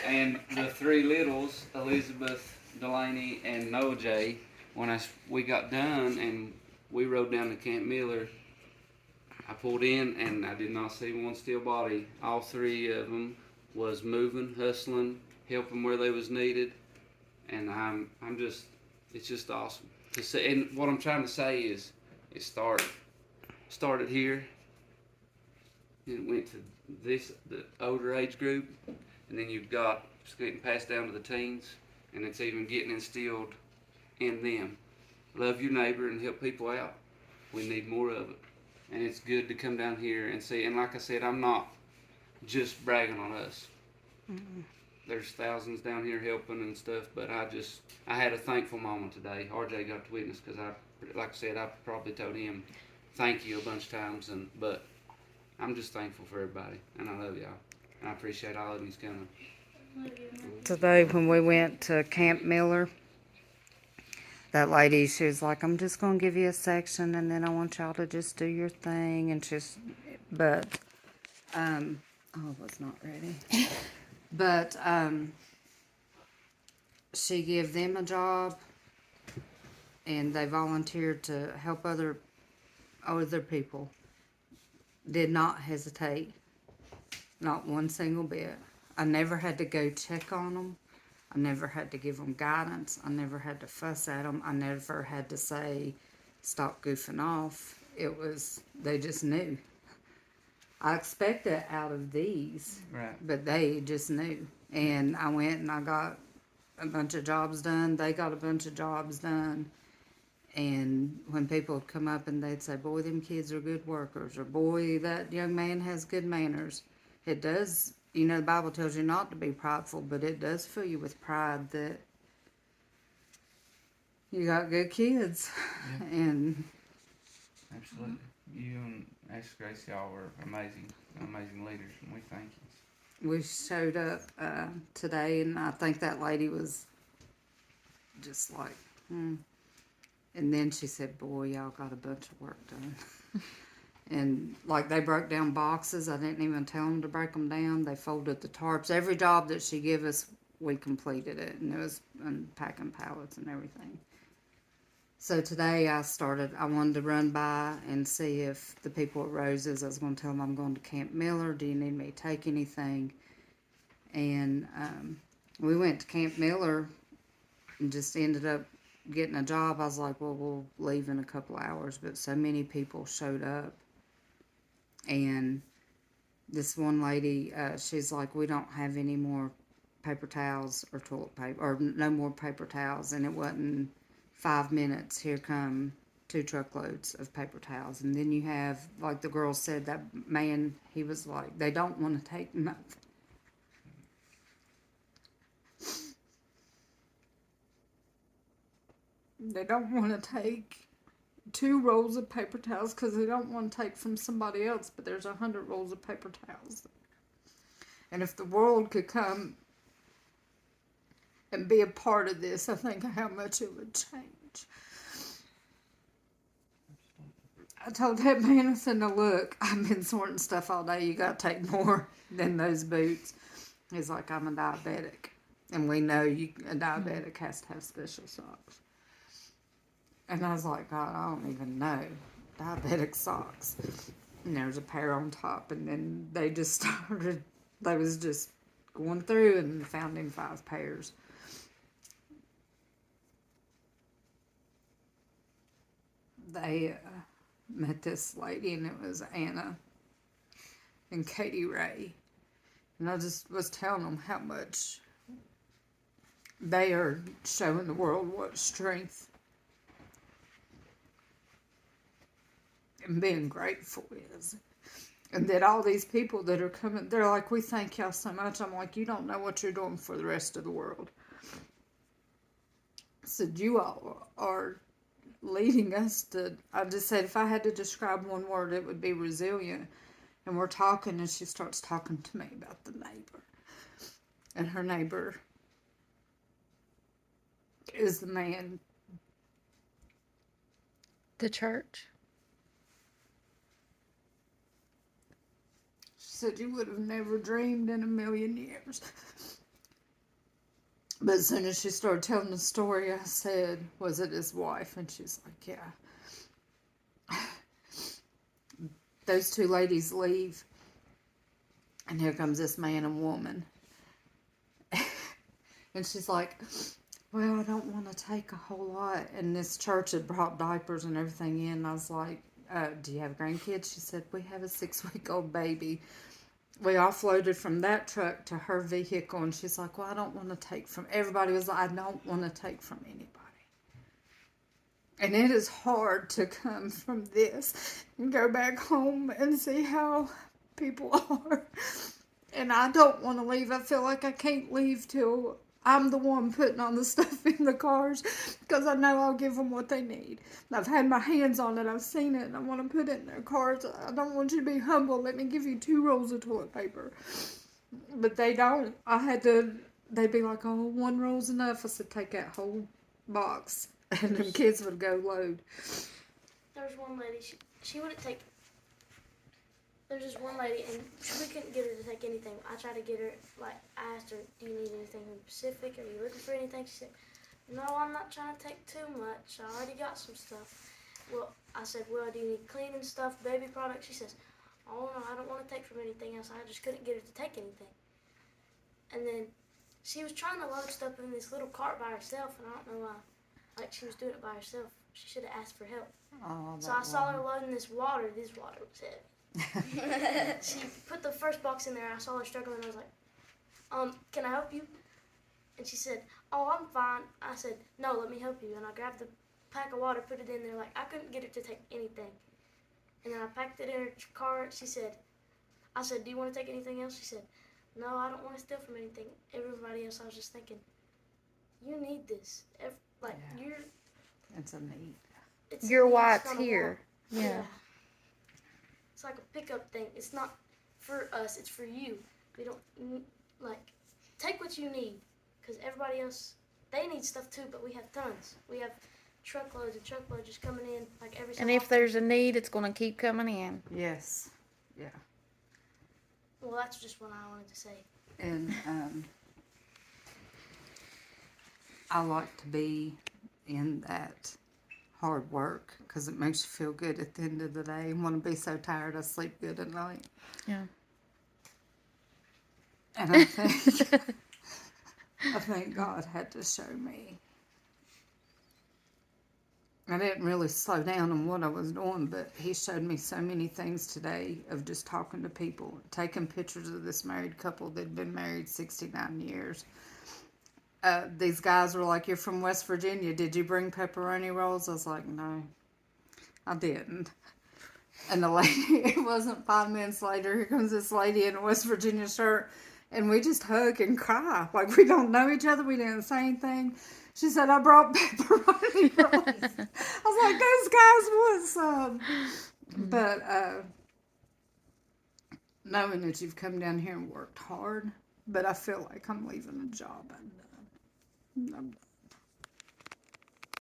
And the three littles, Elizabeth, Delaney, and Noah J, when we got done and we rode down to Camp Miller, I pulled in and I did not see one still body. All three of them was moving, hustling, helping where they was needed, and I'm just, it's just awesome to see. And what I'm trying to say is, it started here, and it went to the older age group, and then you've got it's getting passed down to the teens, and it's even getting instilled in them. Love your neighbor and help people out. We need more of it, and it's good to come down here and see. And like I said, I'm not just bragging on us. Mm-hmm. There's thousands down here helping and stuff, but I had a thankful moment today. RJ got to witness because like I said, I probably told him thank you a bunch of times, but I'm just thankful for everybody, and I love y'all. And I appreciate all of you coming. Today when we went to Camp Miller, that lady, she was like, I'm just going to give you a section and then I want y'all to just do your thing. And I was not ready. But she gave them a job and they volunteered to help other people. Did not hesitate. Not one single bit. I never had to go check on them. I never had to give them guidance. I never had to fuss at them. I never had to say, stop goofing off. They just knew. I expected it out of these, right, but they just knew. And I went and I got a bunch of jobs done. They got a bunch of jobs done. And when people would come up and they'd say, boy, them kids are good workers, or boy, that young man has good manners. It does, the Bible tells you not to be prideful, but it does fill you with pride that you got good kids. Yeah. And absolutely. You and Ash Grace, y'all were amazing leaders, and we thank you. We showed up today, and I think that lady was just like, And then she said, boy, y'all got a bunch of work done. And like they broke down boxes. I didn't even tell them to break them down. They folded the tarps. Every job that she gave us, we completed it. And it was unpacking pallets and everything. So today I wanted to run by and see if the people at Rose's, I was going to tell them I'm going to Camp Miller. Do you need me to take anything? And we went to Camp Miller and just ended up getting a job. I was like, well, we'll leave in a couple hours. But so many people showed up. And this one lady, she's like, we don't have any more paper towels or toilet paper, or no more paper towels. And it wasn't 5 minutes. Here come 2 truckloads of paper towels. And then you have, like the girl said, that man, he was like, they don't want to take nothing. They don't want to take 2 rolls of paper towels because they don't want to take from somebody else, but there's 100 rolls of paper towels. And if the world could come and be a part of this, I think how much it would change. I told that man, I said, no, look, I've been sorting stuff all day. You got to take more than those boots. He's like, I'm a diabetic. And we know a diabetic has to have special socks. And I was like, God, I don't even know. Diabetic socks. And there was a pair on top. And then they just started, they was just going through and found him 5 pairs. They met this lady, and it was Anna and Katie Ray. And I just was telling them how much they are showing the world what strength and being grateful is. And that all these people that are coming, they're like, we thank y'all so much. I'm like, you don't know what you're doing for the rest of the world. I said, you all are leading us to, I just said, if I had to describe one word, it would be resilient. And we're talking, and she starts talking to me about the neighbor. And her neighbor is the man. The church. said, you would have never dreamed in a million years. But as soon as she started telling the story, I said, was it his wife? And she's like, yeah. Those two ladies leave, and here comes this man and woman. And she's like, well, I don't want to take a whole lot. And this church had brought diapers and everything in. And I was like, do you have grandkids? She said, we have a 6-week-old baby. We offloaded from that truck to her vehicle. And she's like, well, I don't want to take from... Everybody was like, I don't want to take from anybody. And it is hard to come from this and go back home and see how people are. And I don't want to leave. I feel like I can't leave till I'm the one putting all the stuff in the cars, because I know I'll give them what they need. I've had my hands on it. I've seen it, and I want to put it in their cars. I don't want you to be humble. Let me give you 2 rolls of toilet paper. But they don't. They'd be like, oh, 1 roll's enough. I said, take that whole box. And the kids would go load. There's one lady, she wouldn't take... There's this one lady, and we couldn't get her to take anything. I tried to get her, like, I asked her, do you need anything in specific? Are you looking for anything? She said, no, I'm not trying to take too much. I already got some stuff. Well, I said, well, do you need cleaning stuff, baby products? She says, oh, no, I don't want to take from anything else. I just couldn't get her to take anything. And then she was trying to load stuff in this little cart by herself, and I don't know why. Like, she was doing it by herself. She should have asked for help. Oh, So I saw her loading this water. This water was heavy. She put the first box in there. I saw her struggling. I was like, can I help you? And she said, oh, I'm fine. I said, no, let me help you. And I grabbed the pack of water, put it in there. Like, I couldn't get her to take anything. And then I packed it in her car. I said, do you want to take anything else? She said, no, I don't want to steal from anything. Everybody else, I was just thinking, you need this. It's a need. You're why it's it's not a here. want. Yeah. It's like a pickup thing. It's not for us. It's for you. We don't, like, take what you need. Because everybody else, they need stuff too, but we have tons. We have truckloads and truckloads just coming in, like, every so And if often. there's a need, it's going to keep coming in. Yes. Yeah. Well, that's just what I wanted to say. And I like to be in that hard work because it makes you feel good at the end of the day. And want to be so tired I sleep good at night. Yeah. And I think God had to show me. I didn't really slow down on what I was doing, but he showed me so many things today of just talking to people, taking pictures of this married couple that'd been married 69 years. These guys were like, you're from West Virginia. Did you bring pepperoni rolls? I was like, no, I didn't. And the lady, it wasn't 5 minutes later, here comes this lady in a West Virginia shirt, and we just hug and cry. Like, we don't know each other. We didn't say anything. She said, I brought pepperoni rolls. I was like, those guys want some. But knowing that you've come down here and worked hard, but I feel like I'm leaving a job undone. I'm